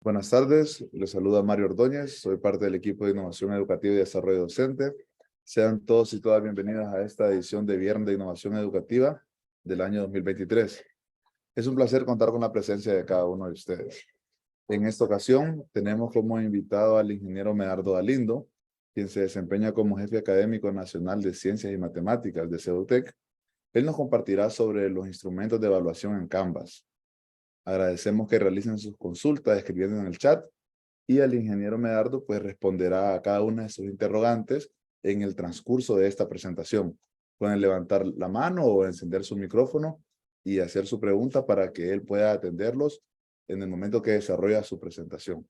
Buenas tardes, les saluda Mario Ordóñez, soy parte del equipo de Innovación Educativa y Desarrollo Docente. Sean todos y todas bienvenidas a esta edición de Viernes de Innovación Educativa del año 2023. Es un placer contar con la presencia de cada uno de ustedes. En esta ocasión tenemos como invitado al ingeniero Medardo Galindo, quien se desempeña como jefe académico nacional de Ciencias y Matemáticas de CEDUTEC. Él nos compartirá sobre los instrumentos de evaluación en Canvas. Agradecemos que realicen sus consultas escribiendo en el chat y el ingeniero Medardo pues responderá a cada una de sus interrogantes en el transcurso de esta presentación. Pueden levantar la mano o encender su micrófono y hacer su pregunta para que él pueda atenderlos en el momento que desarrolla su presentación.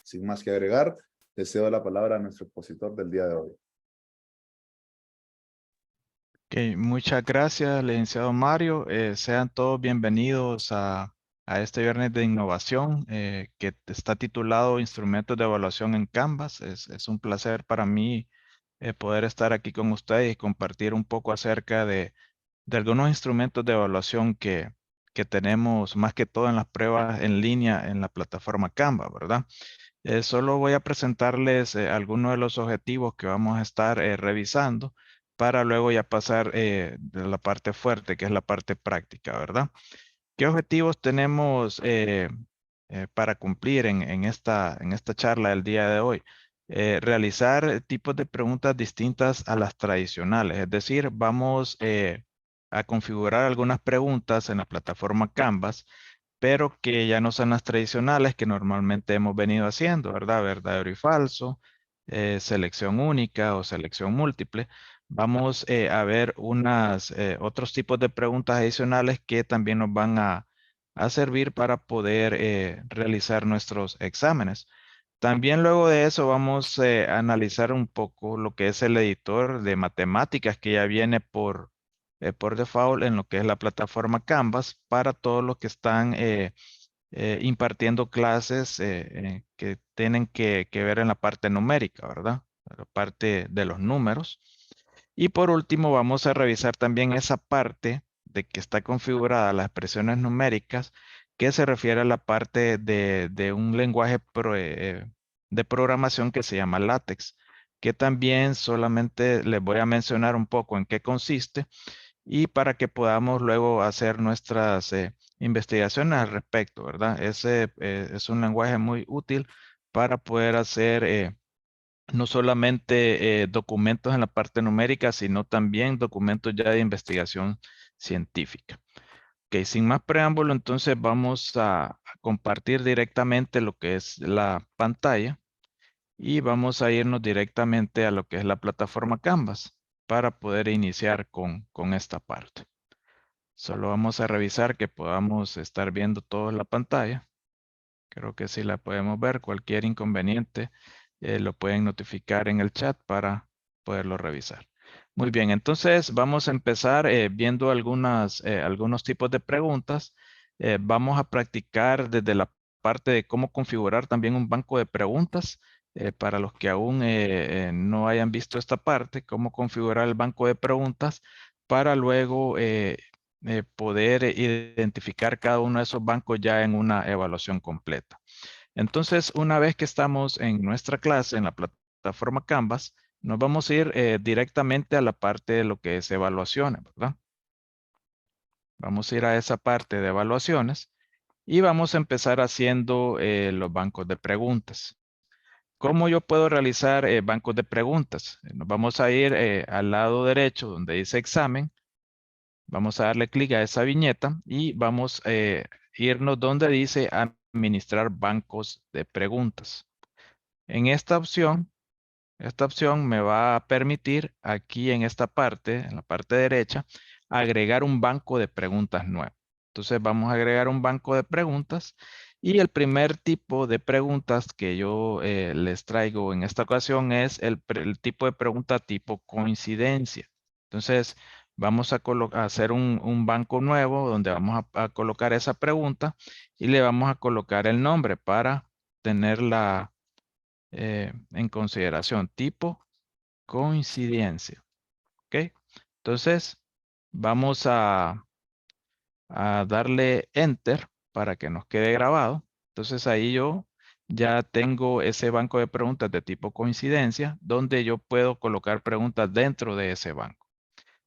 Sin más que agregar, le cedo la palabra a nuestro expositor del día de hoy. Muchas gracias, licenciado Mario. Sean todos bienvenidos a este viernes de innovación que está titulado Instrumentos de Evaluación en Canvas. Es un placer para mí poder estar aquí con ustedes y compartir un poco acerca de algunos instrumentos de evaluación que tenemos más que todo en las pruebas en línea en la plataforma Canvas, ¿verdad? Solo voy a presentarles algunos de los objetivos que vamos a estar revisando para luego ya pasar de la parte fuerte, que es la parte práctica, ¿verdad? ¿Qué objetivos tenemos para cumplir en esta charla del día de hoy? Realizar tipos de preguntas distintas a las tradicionales, es decir, vamos a configurar algunas preguntas en la plataforma Canvas pero que ya no son las tradicionales que normalmente hemos venido haciendo, ¿verdad? Verdadero y falso, selección única o selección múltiple. Vamos a ver otros tipos de preguntas adicionales que también nos van a servir para poder realizar nuestros exámenes. También luego de eso vamos a analizar un poco lo que es el editor de matemáticas que ya viene por default en lo que es la plataforma Canvas para todos los que están impartiendo clases que tienen que ver en la parte numérica, ¿verdad? La parte de los números. Y por último, vamos a revisar también esa parte de que está configurada las expresiones numéricas que se refiere a la parte de un lenguaje de programación que se llama LaTeX, que también solamente les voy a mencionar un poco en qué consiste y para que podamos luego hacer nuestras investigaciones al respecto, ¿verdad? Ese es un lenguaje muy útil para poder hacer no solamente documentos en la parte numérica, sino también documentos ya de investigación científica. Ok, sin más preámbulo, entonces vamos a compartir directamente lo que es la pantalla y vamos a irnos directamente a lo que es la plataforma Canvas para poder iniciar con esta parte. Solo vamos a revisar que podamos estar viendo toda la pantalla. Creo que sí la podemos ver. Cualquier inconveniente lo pueden notificar en el chat para poderlo revisar. Muy bien, entonces vamos a empezar viendo algunos tipos de preguntas. Vamos a practicar desde la parte de cómo configurar también un banco de preguntas. Para los que aún no hayan visto esta parte, cómo configurar el banco de preguntas para luego poder identificar cada uno de esos bancos ya en una evaluación completa. Entonces, una vez que estamos en nuestra clase, en la plataforma Canvas, nos vamos a ir directamente a la parte de lo que es evaluaciones, ¿verdad? Vamos a ir a esa parte de evaluaciones y vamos a empezar haciendo los bancos de preguntas. ¿Cómo yo puedo realizar bancos de preguntas? Nos vamos a ir al lado derecho donde dice examen. Vamos a darle clic a esa viñeta y vamos a irnos donde dice administrar bancos de preguntas. En esta opción me va a permitir aquí en esta parte, en la parte derecha, agregar un banco de preguntas nuevo. Entonces vamos a agregar un banco de preguntas y el primer tipo de preguntas que yo les traigo en esta ocasión es el tipo de pregunta tipo coincidencia. Entonces vamos a hacer un banco nuevo donde vamos a colocar esa pregunta y le vamos a colocar el nombre para tenerla en consideración. Tipo coincidencia. ¿Ok? Entonces, vamos a darle enter para que nos quede grabado. Entonces, ahí yo ya tengo ese banco de preguntas de tipo coincidencia, donde yo puedo colocar preguntas dentro de ese banco.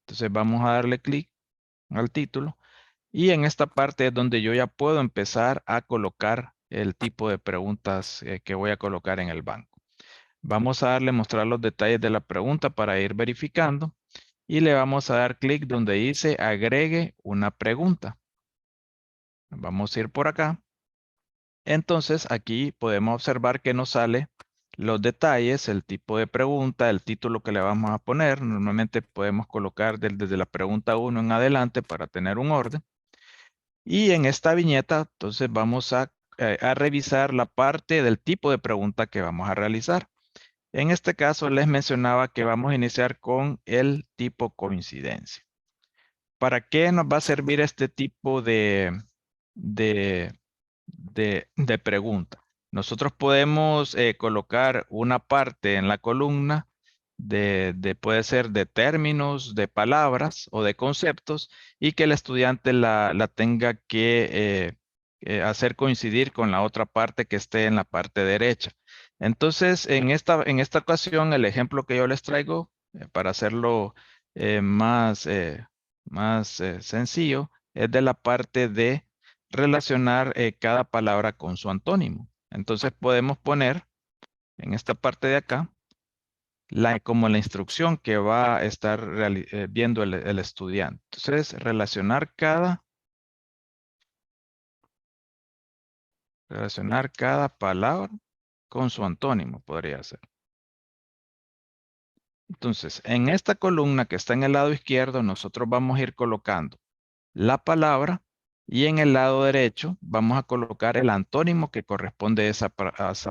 Entonces vamos a darle clic al título y en esta parte es donde yo ya puedo empezar a colocar el tipo de preguntas que voy a colocar en el banco. Vamos a darle mostrar los detalles de la pregunta para ir verificando y le vamos a dar clic donde dice agregue una pregunta. Vamos a ir por acá. Entonces aquí podemos observar que nos sale los detalles, el tipo de pregunta, el título que le vamos a poner. Normalmente podemos colocar desde la pregunta 1 en adelante para tener un orden. Y en esta viñeta, entonces vamos a revisar la parte del tipo de pregunta que vamos a realizar. En este caso les mencionaba que vamos a iniciar con el tipo coincidencia. ¿Para qué nos va a servir este tipo de, de pregunta? Nosotros podemos colocar una parte en la columna puede ser de términos, de palabras o de conceptos y que el estudiante la tenga que hacer coincidir con la otra parte que esté en la parte derecha. Entonces, en esta ocasión, el ejemplo que yo les traigo, para hacerlo más sencillo, es de la parte de relacionar cada palabra con su antónimo. Entonces podemos poner en esta parte de acá como la instrucción que va a estar viendo el estudiante. Entonces, relacionar cada palabra con su antónimo, podría ser. Entonces, en esta columna que está en el lado izquierdo, nosotros vamos a ir colocando la palabra y en el lado derecho vamos a colocar el antónimo que corresponde a esa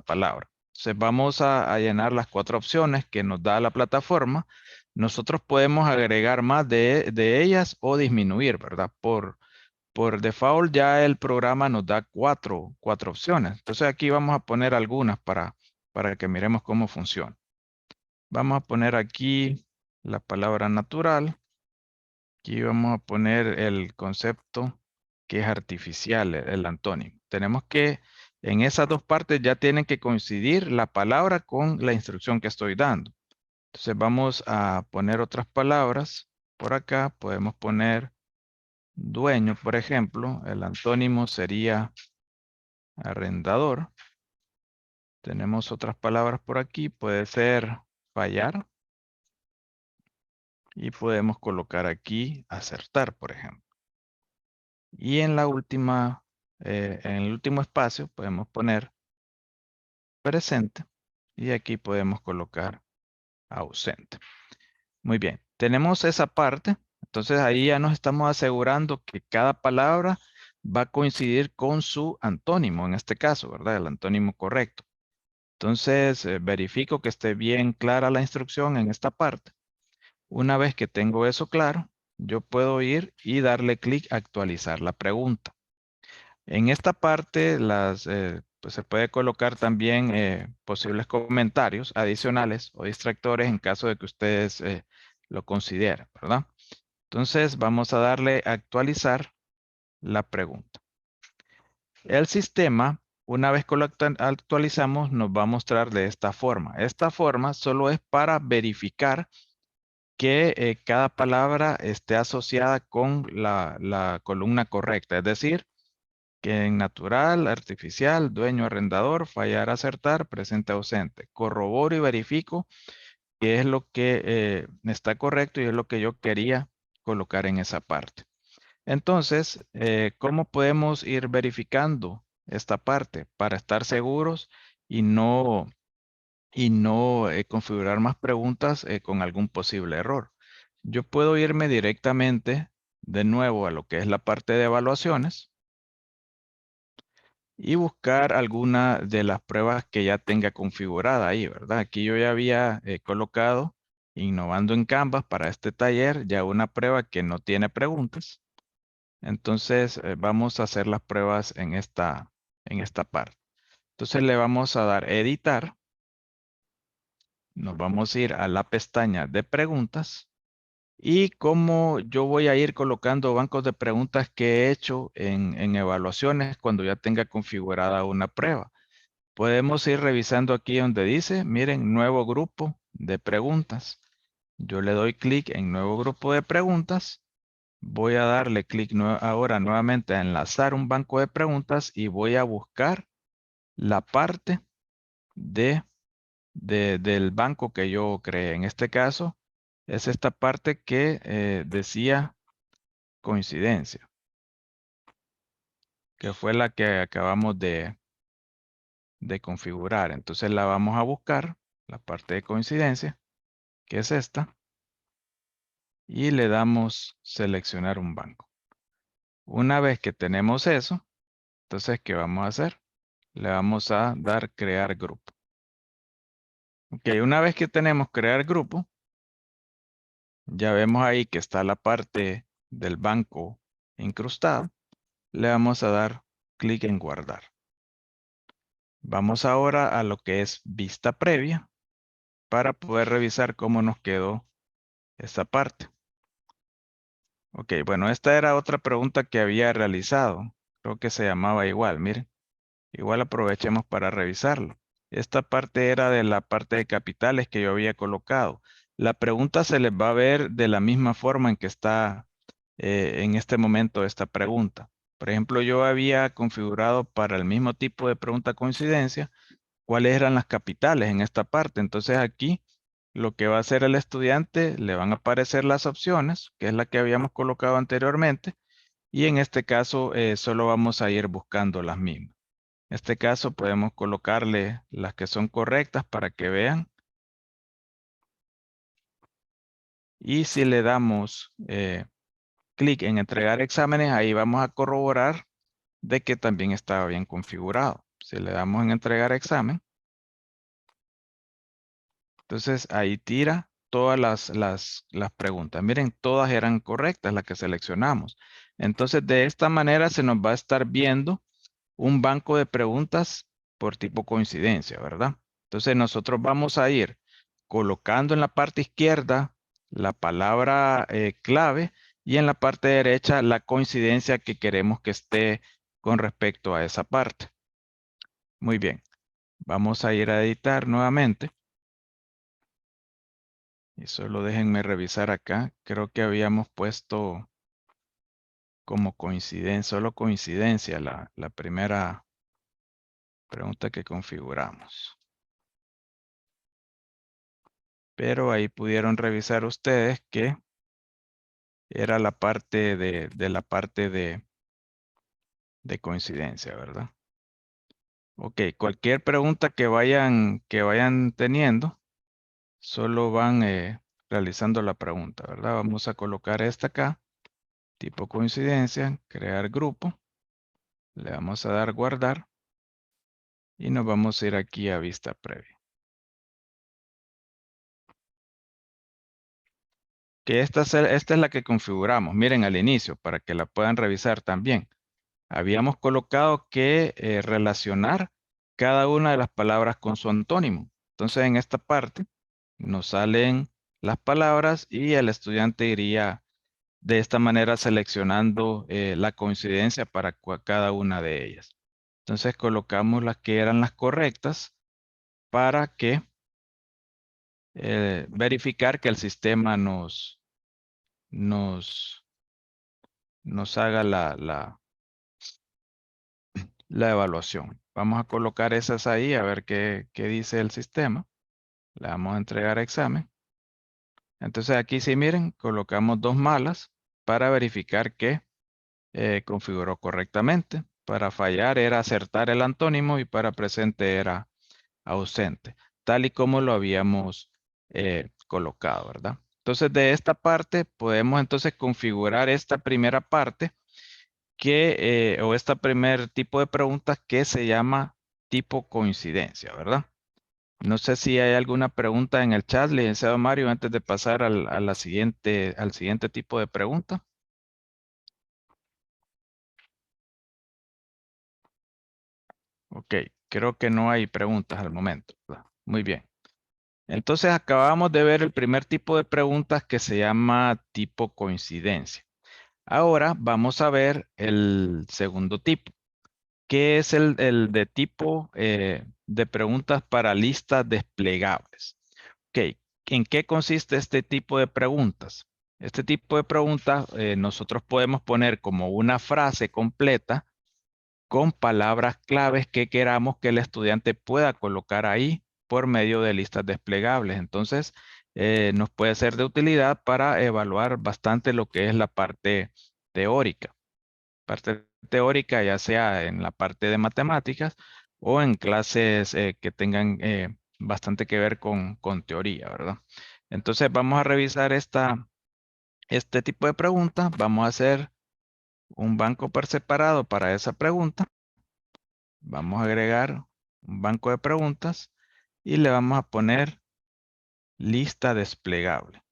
palabra. Entonces vamos a llenar las 4 opciones que nos da la plataforma. Nosotros podemos agregar más de ellas o disminuir, ¿verdad? Por default ya el programa nos da cuatro opciones. Entonces aquí vamos a poner algunas para que miremos cómo funciona. Vamos a poner aquí la palabra natural. Aquí vamos a poner el concepto que es artificial, el antónimo. Tenemos que, en esas dos partes ya tienen que coincidir la palabra con la instrucción que estoy dando. Entonces vamos a poner otras palabras. Por acá podemos poner dueño, por ejemplo. El antónimo sería arrendador. Tenemos otras palabras por aquí. Puede ser fallar. Y podemos colocar aquí acertar, por ejemplo. Y en en el último espacio podemos poner presente y aquí podemos colocar ausente. Muy bien, tenemos esa parte. Entonces ahí ya nos estamos asegurando que cada palabra va a coincidir con su antónimo, en este caso, ¿verdad? El antónimo correcto. Entonces verifico que esté bien clara la instrucción en esta parte. Una vez que tengo eso claro, yo puedo ir y darle clic a actualizar la pregunta. En esta parte pues se puede colocar también posibles comentarios adicionales o distractores en caso de que ustedes lo consideren, ¿verdad? Entonces vamos a darle a actualizar la pregunta. El sistema, una vez que lo actualizamos, nos va a mostrar de esta forma. Esta forma solo es para verificar que cada palabra esté asociada con la columna correcta, es decir, que en natural, artificial, dueño, arrendador, fallar, acertar, presente, ausente. Corroboro y verifico qué es lo que está correcto y es lo que yo quería colocar en esa parte. Entonces, ¿cómo podemos ir verificando esta parte para estar seguros y no configurar más preguntas con algún posible error? Yo puedo irme directamente de nuevo a lo que es la parte de evaluaciones y buscar alguna de las pruebas que ya tenga configurada ahí, ¿verdad? Aquí yo ya había colocado, innovando en Canvas para este taller, ya una prueba que no tiene preguntas. Entonces, vamos a hacer las pruebas en esta parte. Entonces, le vamos a dar editar. Nos vamos a ir a la pestaña de preguntas. Y como yo voy a ir colocando bancos de preguntas que he hecho en evaluaciones cuando ya tenga configurada una prueba. Podemos ir revisando aquí donde dice, miren, nuevo grupo de preguntas. Yo le doy clic en nuevo grupo de preguntas. Voy a darle clic ahora nuevamente a enlazar un banco de preguntas y voy a buscar la parte del banco que yo creé. En este caso, es esta parte que decía coincidencia, que fue la que acabamos de configurar. Entonces la vamos a buscar, la parte de coincidencia, que es esta, y le damos seleccionar un banco. Una vez que tenemos eso, entonces, ¿qué vamos a hacer? Le vamos a dar crear grupo. Ok, una vez que tenemos crear grupo, ya vemos ahí que está la parte del banco incrustado. Le vamos a dar clic en guardar. Vamos ahora a lo que es vista previa para poder revisar cómo nos quedó esta parte. Ok, bueno, esta era otra pregunta que había realizado. Creo que se llamaba igual, miren. Igual aprovechemos para revisarlo. Esta parte era de la parte de capitales que yo había colocado. La pregunta se les va a ver de la misma forma en que está en este momento esta pregunta. Por ejemplo, yo había configurado para el mismo tipo de pregunta coincidencia cuáles eran las capitales en esta parte. Entonces aquí lo que va a hacer el estudiante, le van a aparecer las opciones, que es la que habíamos colocado anteriormente, y en este caso solo vamos a ir buscando las mismas. En este caso podemos colocarle las que son correctas para que vean. Y si le damos clic en entregar exámenes, ahí vamos a corroborar de que también estaba bien configurado. Si le damos en entregar examen, entonces ahí tira todas las preguntas. Miren, todas eran correctas las que seleccionamos. Entonces de esta manera se nos va a estar viendo un banco de preguntas por tipo coincidencia, ¿verdad? Entonces nosotros vamos a ir colocando en la parte izquierda la palabra clave y en la parte derecha la coincidencia que queremos que esté con respecto a esa parte. Muy bien, vamos a ir a editar nuevamente. Y solo déjenme revisar acá. Creo que habíamos puesto como coincidencia, solo coincidencia la primera pregunta que configuramos. Pero ahí pudieron revisar ustedes que era la parte de la parte de coincidencia, ¿verdad? Ok, cualquier pregunta que vayan teniendo, solo van realizando la pregunta, ¿verdad? Vamos a colocar esta acá, tipo coincidencia, crear grupo, le vamos a dar guardar y nos vamos a ir aquí a vista previa. Que esta es la que configuramos, miren al inicio, para que la puedan revisar también. Habíamos colocado que relacionar cada una de las palabras con su antónimo. Entonces, en esta parte nos salen las palabras y el estudiante iría de esta manera seleccionando la coincidencia para cada una de ellas. Entonces, colocamos las que eran las correctas para que verificar que el sistema nos, nos haga la evaluación. Vamos a colocar esas ahí a ver qué dice el sistema. Le vamos a entregar examen. Entonces aquí sí miren, colocamos dos malas para verificar que configuró correctamente. Para fallar era acertar el antónimo y para presente era ausente, tal y como lo habíamos colocado, ¿verdad? Entonces de esta parte podemos entonces configurar esta primera parte o este primer tipo de preguntas que se llama tipo coincidencia, ¿verdad? No sé si hay alguna pregunta en el chat, licenciado Mario, antes de pasar al siguiente tipo de pregunta. Ok, creo que no hay preguntas al momento, ¿verdad? Muy bien. Entonces acabamos de ver el primer tipo de preguntas que se llama tipo coincidencia. Ahora vamos a ver el segundo tipo. ¿Qué es el de tipo de preguntas para listas desplegables? Ok, ¿en qué consiste este tipo de preguntas? Este tipo de preguntas nosotros podemos poner como una frase completa con palabras claves que queramos que el estudiante pueda colocar ahí por medio de listas desplegables. Entonces, nos puede ser de utilidad para evaluar bastante lo que es la parte teórica. Parte teórica, ya sea en la parte de matemáticas o en clases que tengan bastante que ver con teoría, ¿verdad? Entonces, vamos a revisar este tipo de preguntas. Vamos a hacer un banco por separado para esa pregunta. Vamos a agregar un banco de preguntas y le vamos a poner lista desplegable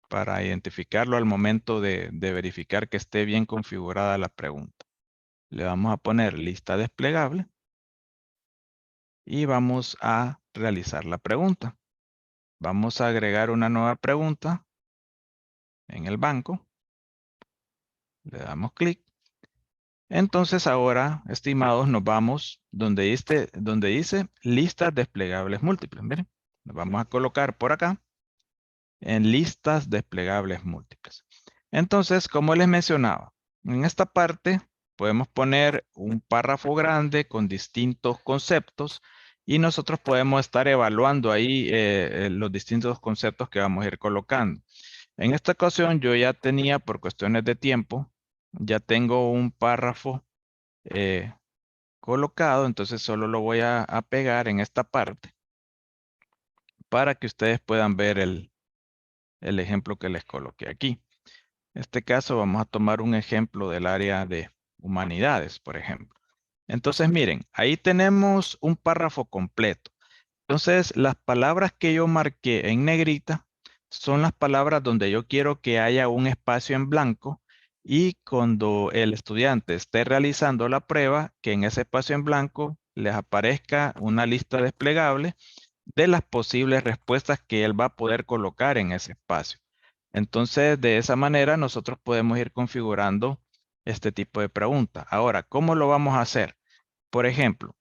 para identificarlo al momento de verificar que esté bien configurada la pregunta. Le vamos a poner lista desplegable y vamos a realizar la pregunta. Vamos a agregar una nueva pregunta en el banco. Le damos clic. Entonces ahora, estimados, nos vamos donde dice listas desplegables múltiples. Miren, nos vamos a colocar por acá en listas desplegables múltiples. Entonces, como les mencionaba, en esta parte podemos poner un párrafo grande con distintos conceptos y nosotros podemos estar evaluando ahí los distintos conceptos que vamos a ir colocando. En esta ocasión yo ya tenía, por cuestiones de tiempo, ya tengo un párrafo eh, colocado, entonces solo lo voy a pegar en esta parte para que ustedes puedan ver el ejemplo que les coloqué aquí. En este caso vamos a tomar un ejemplo del área de humanidades, por ejemplo. Entonces, miren, ahí tenemos un párrafo completo. Entonces, las palabras que yo marqué en negrita son las palabras donde yo quiero que haya un espacio en blanco y cuando el estudiante esté realizando la prueba, que en ese espacio en blanco les aparezca una lista desplegable de las posibles respuestas que él va a poder colocar en ese espacio. Entonces, de esa manera nosotros podemos ir configurando este tipo de pregunta. Ahora, ¿cómo lo vamos a hacer? Por ejemplo,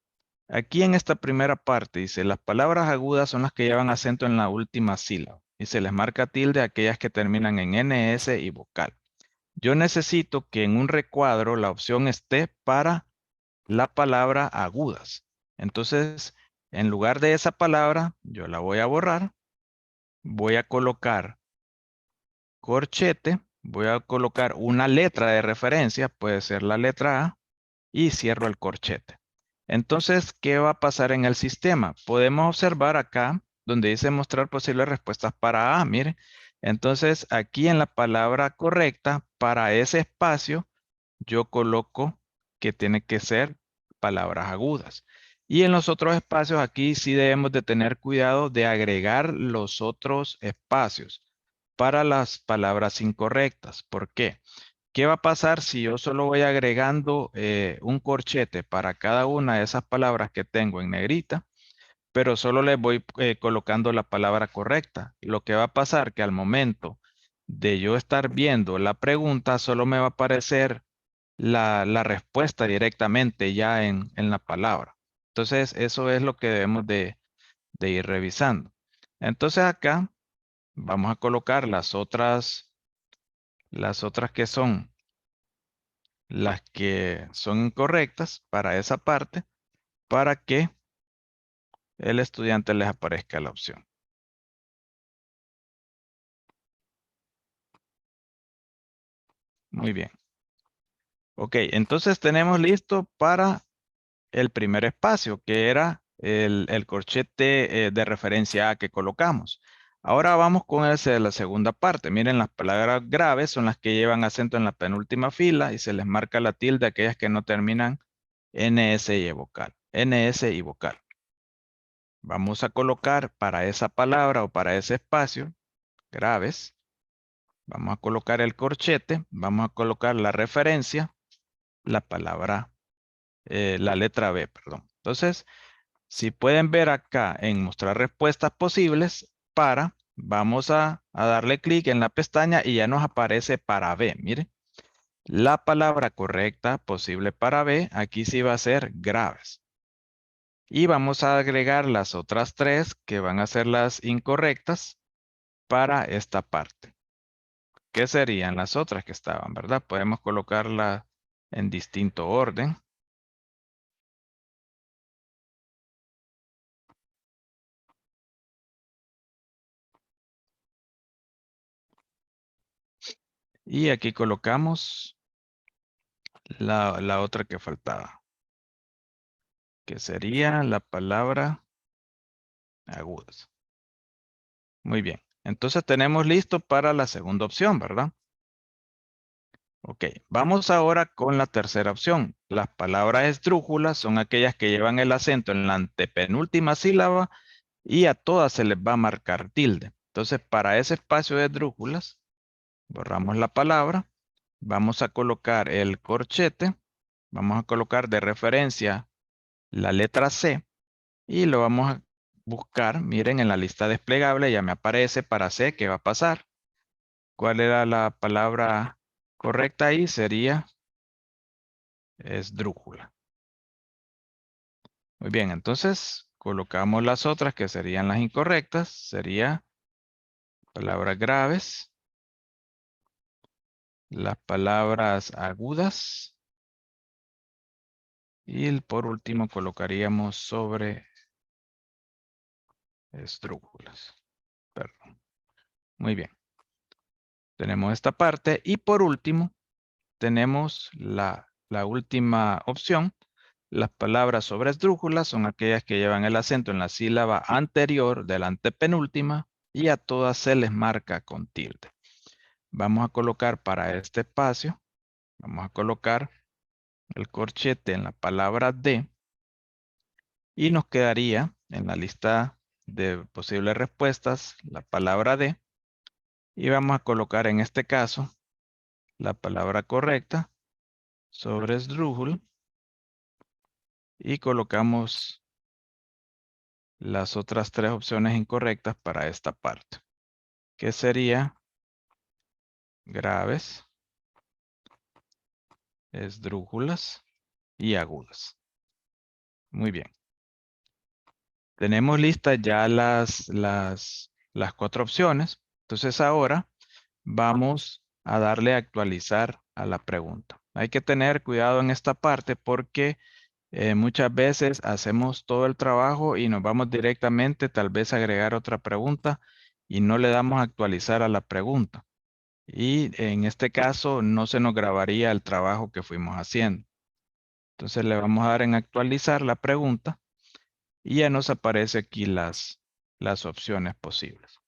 aquí en esta primera parte dice, las palabras agudas son las que llevan acento en la última sílaba y se les marca tilde a aquellas que terminan en NS y vocal. Yo necesito que en un recuadro la opción esté para la palabra agudas. Entonces, en lugar de esa palabra, yo la voy a borrar. Voy a colocar corchete. Voy a colocar una letra de referencia, puede ser la letra A, y cierro el corchete. Entonces, ¿qué va a pasar en el sistema? Podemos observar acá donde dice mostrar posibles respuestas para A. Mire, entonces aquí en la palabra correcta para ese espacio, yo coloco que tiene que ser palabras agudas. Y en los otros espacios aquí sí debemos de tener cuidado de agregar los otros espacios para las palabras incorrectas. ¿Por qué? ¿Qué va a pasar si yo solo voy agregando un corchete para cada una de esas palabras que tengo en negrita, pero solo le voy colocando la palabra correcta? Lo que va a pasar que al momento de yo estar viendo la pregunta, solo me va a aparecer la respuesta directamente ya en la palabra. Entonces, eso es lo que debemos de ir revisando. Entonces acá vamos a colocar las otras que son las que son incorrectas para esa parte, para que el estudiante les aparezca la opción. Muy bien. Ok, entonces tenemos listo para el primer espacio, que era el corchete de referencia A que colocamos. Ahora vamos con la segunda parte. Miren, las palabras graves son las que llevan acento en la penúltima fila y se les marca la tilde a aquellas que no terminan NS y vocal. NS y vocal. Vamos a colocar para esa palabra o para ese espacio, graves, vamos a colocar el corchete, vamos a colocar la referencia, la palabra, la letra B, perdón. Entonces, si pueden ver acá en mostrar respuestas posibles vamos a darle clic en la pestaña y ya nos aparece para B, mire. La palabra correcta posible para B, aquí sí va a ser graves. Y vamos a agregar las otras 3 que van a ser las incorrectas para esta parte. ¿Qué serían las otras que estaban, verdad? Podemos colocarlas en distinto orden. Y aquí colocamos la otra que faltaba, que sería la palabra agudas. Muy bien. Entonces tenemos listo para la segunda opción, ¿verdad? Ok, vamos ahora con la tercera opción. Las palabras esdrújulas son aquellas que llevan el acento en la antepenúltima sílaba y a todas se les va a marcar tilde. Entonces, para ese espacio de esdrújulas, borramos la palabra, vamos a colocar el corchete, vamos a colocar de referencia la letra C y lo vamos a buscar. Miren, en la lista desplegable ya me aparece para C, ¿qué va a pasar? ¿Cuál era la palabra correcta ahí? Sería esdrújula. Muy bien, entonces colocamos las otras que serían las incorrectas. Sería palabras graves, las palabras agudas y por último colocaríamos sobre esdrújulas. Perdón. Muy bien. Tenemos esta parte y por último tenemos la última opción. Las palabras sobre esdrújulas son aquellas que llevan el acento en la sílaba anterior de la antepenúltima y a todas se les marca con tilde. Vamos a colocar para este espacio, vamos a colocar el corchete en la palabra D y nos quedaría en la lista de posibles respuestas la palabra D y vamos a colocar en este caso la palabra correcta sobre esdrújula y colocamos las otras 3 opciones incorrectas para esta parte, que sería graves, esdrújulas y agudas. Muy bien. Tenemos listas ya las 4 opciones. Entonces ahora vamos a darle a actualizar a la pregunta. Hay que tener cuidado en esta parte porque muchas veces hacemos todo el trabajo y nos vamos directamente tal vez a agregar otra pregunta y no le damos a actualizar a la pregunta. Y en este caso no se nos grabaría el trabajo que fuimos haciendo. Entonces le vamos a dar en actualizar la pregunta y ya nos aparece aquí las opciones posibles.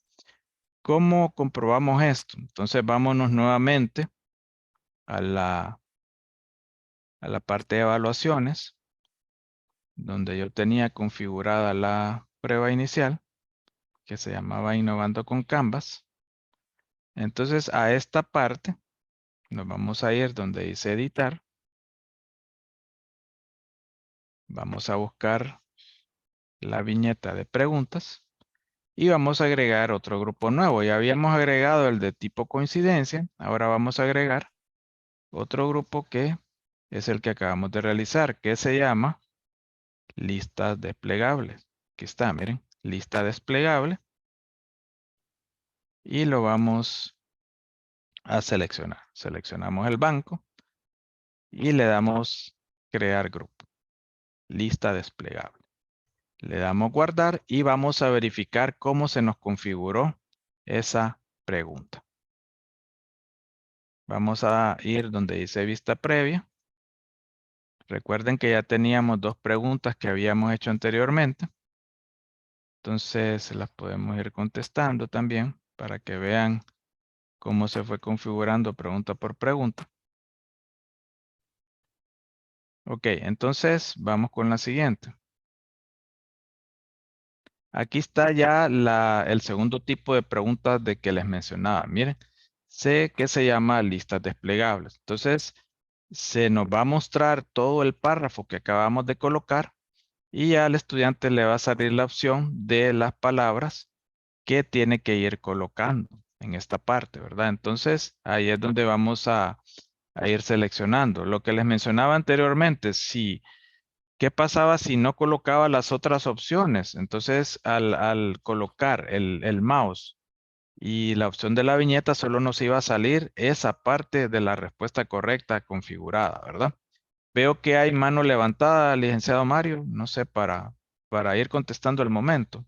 ¿Cómo comprobamos esto? Entonces vámonos nuevamente a la parte de evaluaciones, donde yo tenía configurada la prueba inicial, que se llamaba Innovando con Canvas. Entonces a esta parte nos vamos a ir donde dice editar. Vamos a buscar la viñeta de preguntas y vamos a agregar otro grupo nuevo. Ya habíamos agregado el de tipo coincidencia. Ahora vamos a agregar otro grupo que es el que acabamos de realizar, que se llama listas desplegables. Aquí está, miren, lista desplegable. Y lo vamos a seleccionar. Seleccionamos el banco y le damos crear grupo. Lista desplegable. Le damos guardar y vamos a verificar cómo se nos configuró esa pregunta. Vamos a ir donde dice vista previa. Recuerden que ya teníamos 2 preguntas que habíamos hecho anteriormente. Entonces las podemos ir contestando también para que vean cómo se fue configurando pregunta por pregunta. Ok, entonces vamos con la siguiente. Aquí está ya el segundo tipo de preguntas de que les mencionaba. Miren, sé que se llama listas desplegables. Entonces, se nos va a mostrar todo el párrafo que acabamos de colocar y ya al estudiante le va a salir la opción de las palabras que tiene que ir colocando en esta parte, ¿verdad? Entonces, ahí es donde vamos a a ir seleccionando. Lo que les mencionaba anteriormente, ¿qué pasaba si no colocaba las otras opciones? Entonces, al colocar el mouse y la opción de la viñeta, solo nos iba a salir esa parte de la respuesta correcta configurada, ¿verdad? Veo que hay mano levantada, licenciado Mario, no sé, para ir contestando al momento.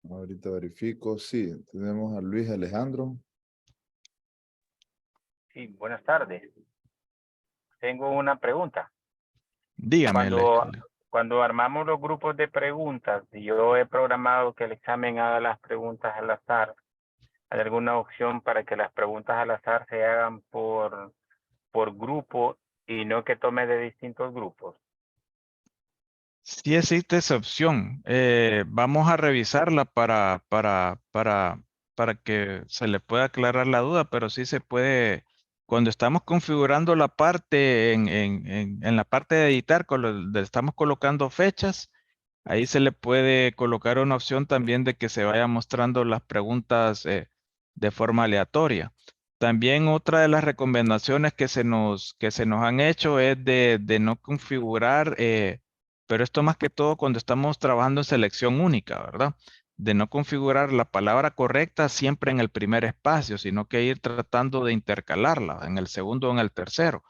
Ahorita verifico. Sí, tenemos a Luis Alejandro. Sí, buenas tardes. Tengo una pregunta. Dígame, Cuando armamos los grupos de preguntas, y yo he programado que el examen haga las preguntas al azar, ¿hay alguna opción para que las preguntas al azar se hagan por grupo y no que tome de distintos grupos? sí existe esa opción. Vamos a revisarla para que se le pueda aclarar la duda, pero sí se puede, cuando estamos configurando la parte en la parte de editar, cuando estamos colocando fechas, ahí se le puede colocar una opción también de que se vaya mostrando las preguntas de forma aleatoria. También otra de las recomendaciones que se nos han hecho es de no configurar, pero esto más que todo cuando estamos trabajando en selección única, ¿verdad? De no configurar la palabra correcta siempre en el primer espacio, sino que ir tratando de intercalarla en el segundo o en el tercero,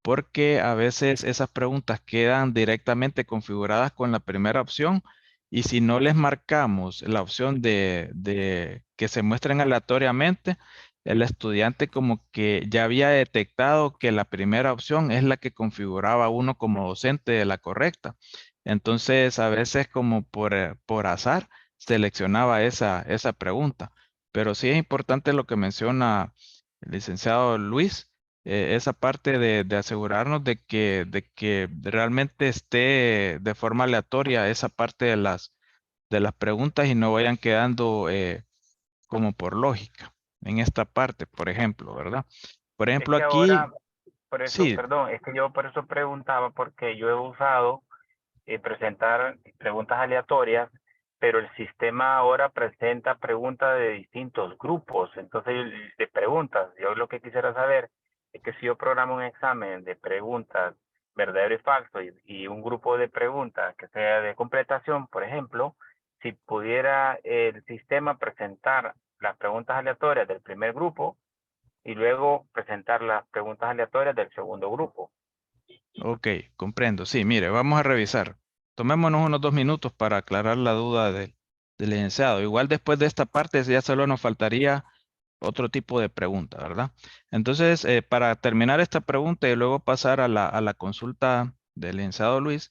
porque a veces esas preguntas quedan directamente configuradas con la primera opción y si no les marcamos la opción de que se muestren aleatoriamente, el estudiante como que ya había detectado que la primera opción es la que configuraba uno como docente de la correcta. Entonces, a veces como por azar, seleccionaba esa pregunta. Pero sí es importante lo que menciona el licenciado Luis, esa parte de asegurarnos de que realmente esté de forma aleatoria esa parte de las preguntas y no vayan quedando como por lógica en esta parte, por ejemplo, ¿verdad? Por Es ejemplo, que ahora, aquí, por eso, sí, perdón, es que yo por eso preguntaba, porque yo he usado presentar preguntas aleatorias, pero el sistema ahora presenta preguntas de distintos grupos, entonces de preguntas. Yo lo que quisiera saber es que si yo programo un examen de preguntas verdadero y falso y un grupo de preguntas que sea de completación, por ejemplo, si pudiera el sistema presentar las preguntas aleatorias del primer grupo y luego presentar las preguntas aleatorias del segundo grupo. ok, comprendo. Sí, mire, vamos a revisar. Tomémonos unos 2 minutos para aclarar la duda del licenciado. Igual después de esta parte ya solo nos faltaría otro tipo de pregunta, ¿verdad? Entonces, para terminar esta pregunta y luego pasar a la consulta del licenciado Luis,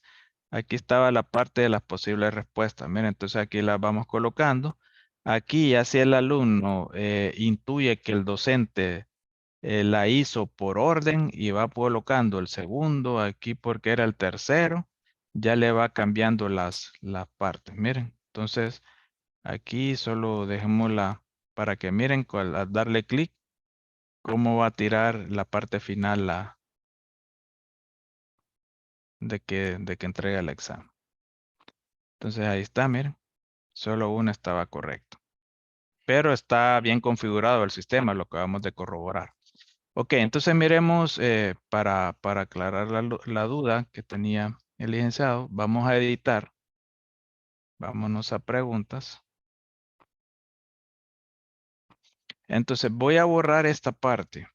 aquí estaba la parte de las posibles respuestas. Miren, entonces aquí las vamos colocando. Aquí ya si el alumno intuye que el docente la hizo por orden y va colocando el segundo aquí porque era el tercero, ya le va cambiando las partes. Miren, entonces aquí solo dejémosla para que miren al darle clic cómo va a tirar la parte final de que entrega el examen. Entonces ahí está, miren, solo una estaba correcto. Pero está bien configurado el sistema, lo que vamos de corroborar. Ok, entonces miremos para aclarar la duda que tenía el licenciado. Vamos a editar. Vámonos a preguntas. Entonces voy a borrar esta parte.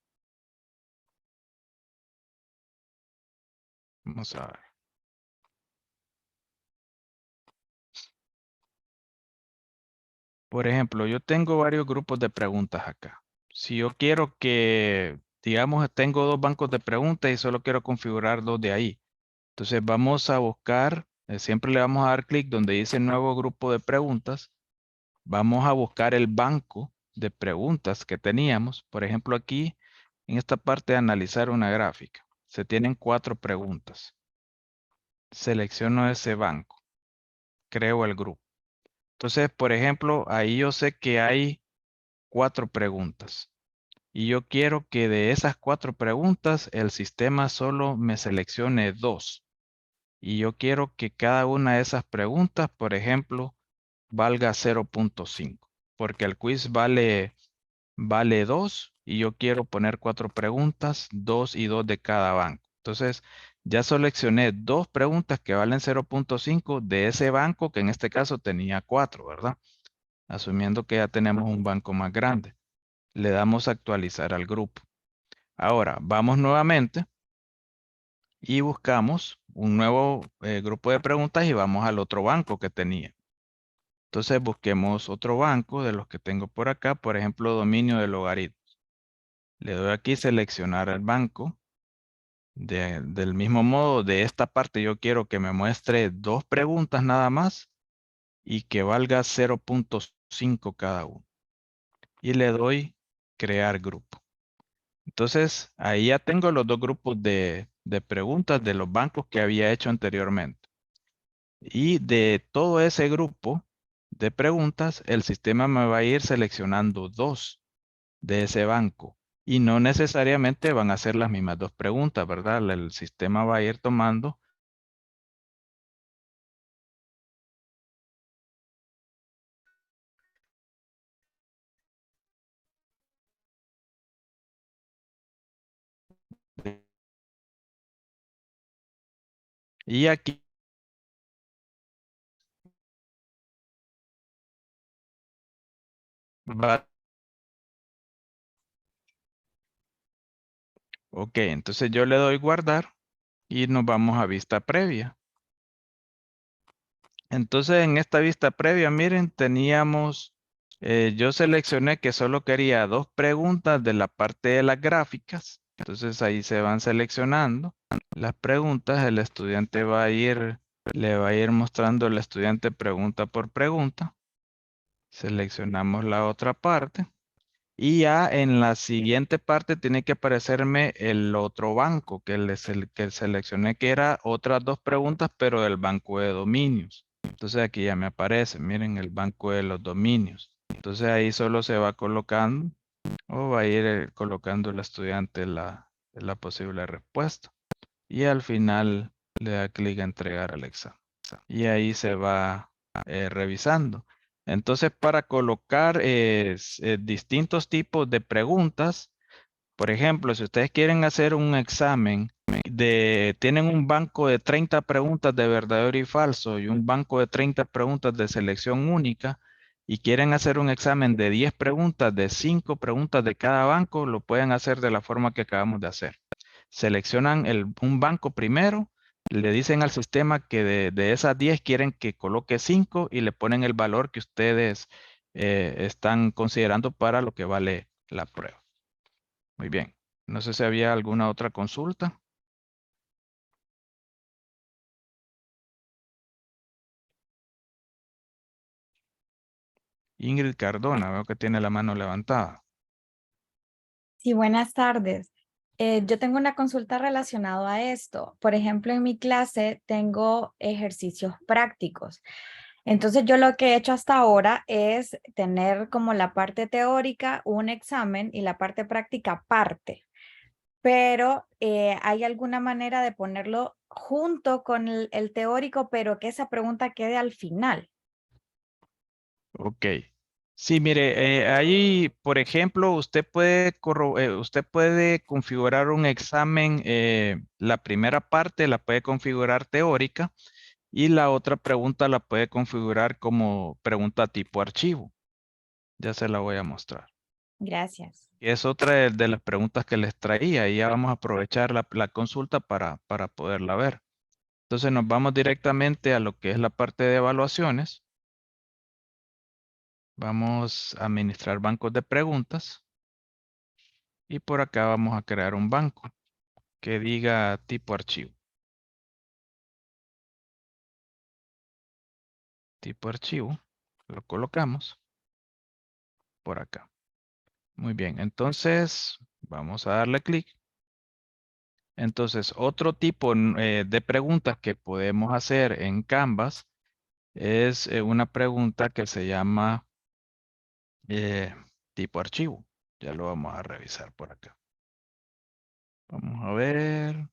Vamos a ver. Por ejemplo, yo tengo varios grupos de preguntas acá. Si yo quiero que, digamos, tengo 2 bancos de preguntas y solo quiero configurar 2 de ahí. Entonces vamos a buscar, siempre le vamos a dar clic donde dice nuevo grupo de preguntas. Vamos a buscar el banco de preguntas que teníamos. Por ejemplo, aquí en esta parte de analizar una gráfica, se tienen 4 preguntas. Selecciono ese banco, creo el grupo. Entonces, por ejemplo, ahí yo sé que hay 4 preguntas. Y yo quiero que de esas 4 preguntas el sistema solo me seleccione 2. Y yo quiero que cada una de esas preguntas, por ejemplo, valga 0.5. Porque el quiz vale vale 2 y yo quiero poner 4 preguntas, 2 y 2 de cada banco. Entonces, ya seleccioné 2 preguntas que valen 0.5 de ese banco que en este caso tenía 4, ¿verdad? Asumiendo que ya tenemos un banco más grande. Le damos a actualizar al grupo. Ahora, vamos nuevamente y buscamos un nuevo grupo de preguntas y vamos al otro banco que tenía. Entonces busquemos otro banco de los que tengo por acá, por ejemplo, dominio de logaritmos. Le doy aquí seleccionar el banco. Del mismo modo, de esta parte yo quiero que me muestre 2 preguntas nada más y que valga 0.5 cada uno. Y le doy crear grupo. Entonces, ahí ya tengo los 2 grupos de preguntas de los bancos que había hecho anteriormente. Y de todo ese grupo de preguntas, el sistema me va a ir seleccionando 2 de ese banco. Y no necesariamente van a ser las mismas 2 preguntas, ¿verdad? El sistema va a ir tomando. Y aquí va. Ok, entonces yo le doy guardar y nos vamos a vista previa. Entonces en esta vista previa, miren, teníamos, yo seleccioné que solo quería 2 preguntas de la parte de las gráficas. Entonces ahí se van seleccionando las preguntas. El estudiante va a ir, le va a ir mostrando al estudiante pregunta por pregunta. Seleccionamos la otra parte. Y ya en la siguiente parte tiene que aparecerme el otro banco que seleccioné que era otras 2 preguntas, pero del banco de dominios. Entonces aquí ya me aparece, miren el banco de los dominios. Entonces ahí solo se va colocando o va a ir colocando el estudiante la posible respuesta. Y al final le da clic a entregar al examen. Y ahí se va revisando. Entonces, para colocar distintos tipos de preguntas, por ejemplo, si ustedes quieren hacer un examen tienen un banco de 30 preguntas de verdadero y falso y un banco de 30 preguntas de selección única y quieren hacer un examen de 10 preguntas, de 5 preguntas de cada banco, lo pueden hacer de la forma que acabamos de hacer. Seleccionan un banco primero, le dicen al sistema que de esas 10 quieren que coloque 5 y le ponen el valor que ustedes están considerando para lo que vale la prueba. Muy bien. No sé si había alguna otra consulta. Ingrid Cardona, veo que tiene la mano levantada. Sí, buenas tardes. Yo tengo una consulta relacionada a esto. Por ejemplo, en mi clase tengo ejercicios prácticos. Entonces, yo lo que he hecho hasta ahora es tener como la parte teórica, un examen y la parte práctica aparte. Pero ¿hay alguna manera de ponerlo junto con el teórico, pero que esa pregunta quede al final? Ok. Sí, mire, ahí, por ejemplo, usted puede configurar un examen, la primera parte la puede configurar teórica y la otra pregunta la puede configurar como pregunta tipo archivo. Ya se la voy a mostrar. Gracias. Es otra de las preguntas que les traía y ya vamos a aprovechar la consulta para poderla ver. Entonces nos vamos directamente a lo que es la parte de evaluaciones. Vamos a administrar bancos de preguntas y por acá vamos a crear un banco que diga tipo archivo. Tipo archivo, lo colocamos por acá. Muy bien, entonces vamos a darle clic. Entonces, otro tipo de preguntas que podemos hacer en Canvas es una pregunta que se llama tipo archivo. Ya lo vamos a revisar por acá. Vamos a ver.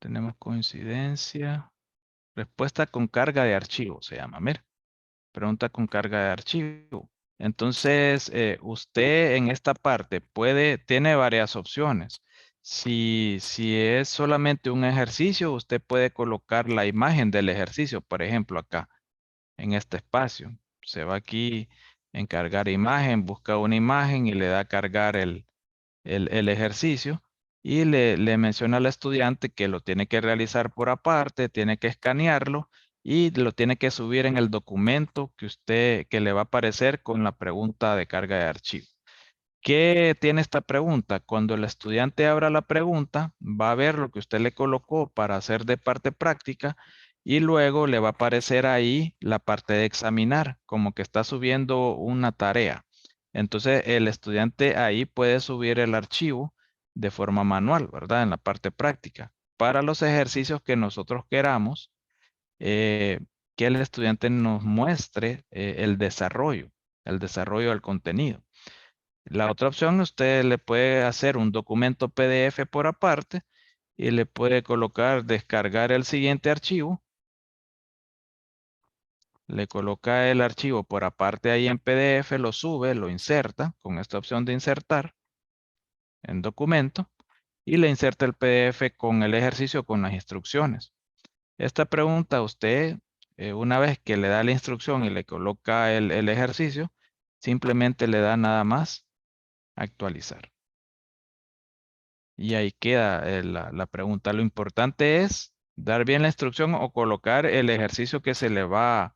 Tenemos coincidencia. Respuesta con carga de archivo se llama. Mira, pregunta con carga de archivo. Entonces, usted en esta parte tiene varias opciones. Si es solamente un ejercicio, usted puede colocar la imagen del ejercicio, por ejemplo, acá, en este espacio. Se va aquí en cargar imagen, busca una imagen y le da a cargar el ejercicio y le menciona al estudiante que lo tiene que realizar por aparte, tiene que escanearlo y lo tiene que subir en el documento que le va a aparecer con la pregunta de carga de archivo. ¿Qué tiene esta pregunta? Cuando el estudiante abra la pregunta, va a ver lo que usted le colocó para hacer de parte práctica y luego le va a aparecer ahí la parte de examinar, como que está subiendo una tarea. Entonces, el estudiante ahí puede subir el archivo de forma manual, ¿verdad? En la parte práctica. Para los ejercicios que nosotros queramos, eh, que el estudiante nos muestre el desarrollo del contenido. La otra opción, usted le puede hacer un documento PDF por aparte y le puede colocar descargar el siguiente archivo. Le coloca el archivo por aparte ahí en PDF, lo sube, lo inserta con esta opción de insertar en documento y le inserta el PDF con el ejercicio con las instrucciones. Esta pregunta usted, una vez que le da la instrucción y le coloca el ejercicio, simplemente le da nada más actualizar. Y ahí queda la pregunta. Lo importante es dar bien la instrucción o colocar el ejercicio que se le va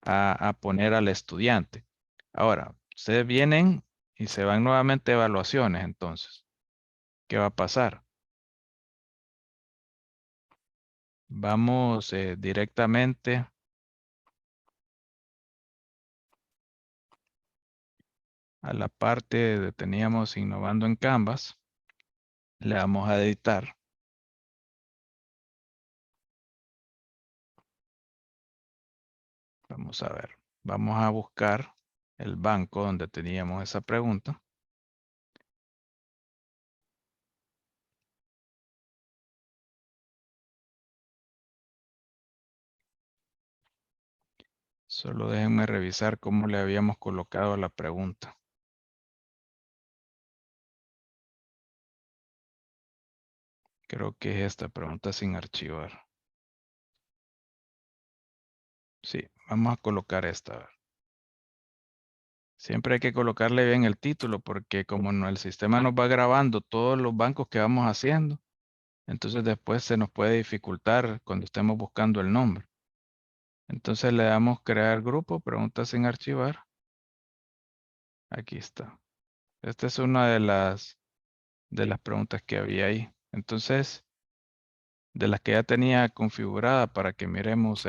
a poner al estudiante. Ahora, ustedes vienen y se van nuevamente a evaluaciones, entonces. ¿Qué va a pasar? Vamos directamente a la parte de teníamos innovando en Canvas. Le vamos a editar. Vamos a ver. Vamos a buscar el banco donde teníamos esa pregunta. Solo déjenme revisar cómo le habíamos colocado la pregunta. Creo que es esta pregunta sin archivar. Sí, vamos a colocar esta. A ver. Siempre hay que colocarle bien el título porque como no, el sistema nos va grabando todos los bancos que vamos haciendo, entonces después se nos puede dificultar cuando estemos buscando el nombre. Entonces le damos crear grupo, preguntas sin archivar. Aquí está. Esta es una de las preguntas que había ahí. Entonces, de las que ya tenía configurada para que miremos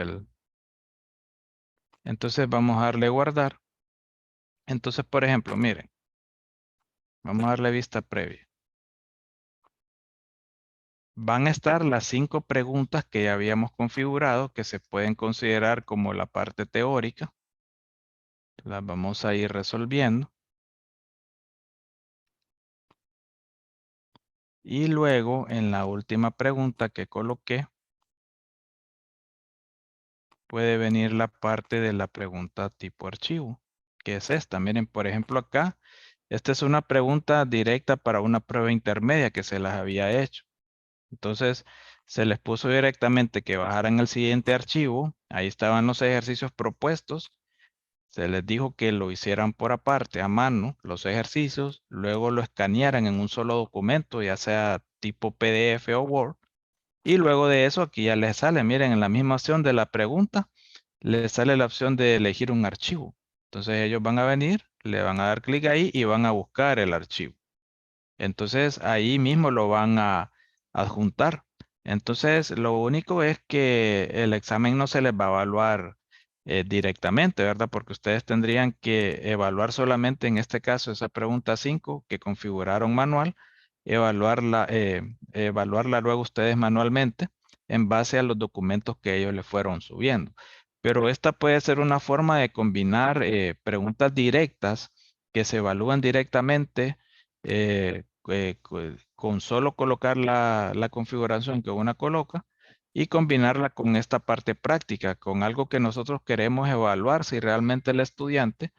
Entonces vamos a darle guardar. Entonces, por ejemplo, miren. Vamos a darle vista previa. Van a estar las 5 preguntas que ya habíamos configurado que se pueden considerar como la parte teórica. Las vamos a ir resolviendo. Y luego en la última pregunta que coloqué, puede venir la parte de la pregunta tipo archivo, que es esta. Miren, por ejemplo acá, esta es una pregunta directa para una prueba intermedia que se las había hecho. Entonces, se les puso directamente que bajaran el siguiente archivo. Ahí estaban los ejercicios propuestos. Se les dijo que lo hicieran por aparte, a mano, los ejercicios. Luego lo escanearan en un solo documento, ya sea tipo PDF o Word. Y luego de eso, aquí ya les sale, miren, en la misma opción de la pregunta, les sale la opción de elegir un archivo. Entonces ellos van a venir, le van a dar clic ahí y van a buscar el archivo. Entonces ahí mismo lo van a adjuntar. Entonces lo único es que el examen no se les va a evaluar directamente, ¿verdad? Porque ustedes tendrían que evaluar solamente en este caso esa pregunta 5 que configuraron manual, evaluarla luego ustedes manualmente en base a los documentos que ellos le fueron subiendo. Pero esta puede ser una forma de combinar preguntas directas que se evalúan directamente con solo colocar la configuración que una coloca y combinarla con esta parte práctica, con algo que nosotros queremos evaluar si realmente el estudiante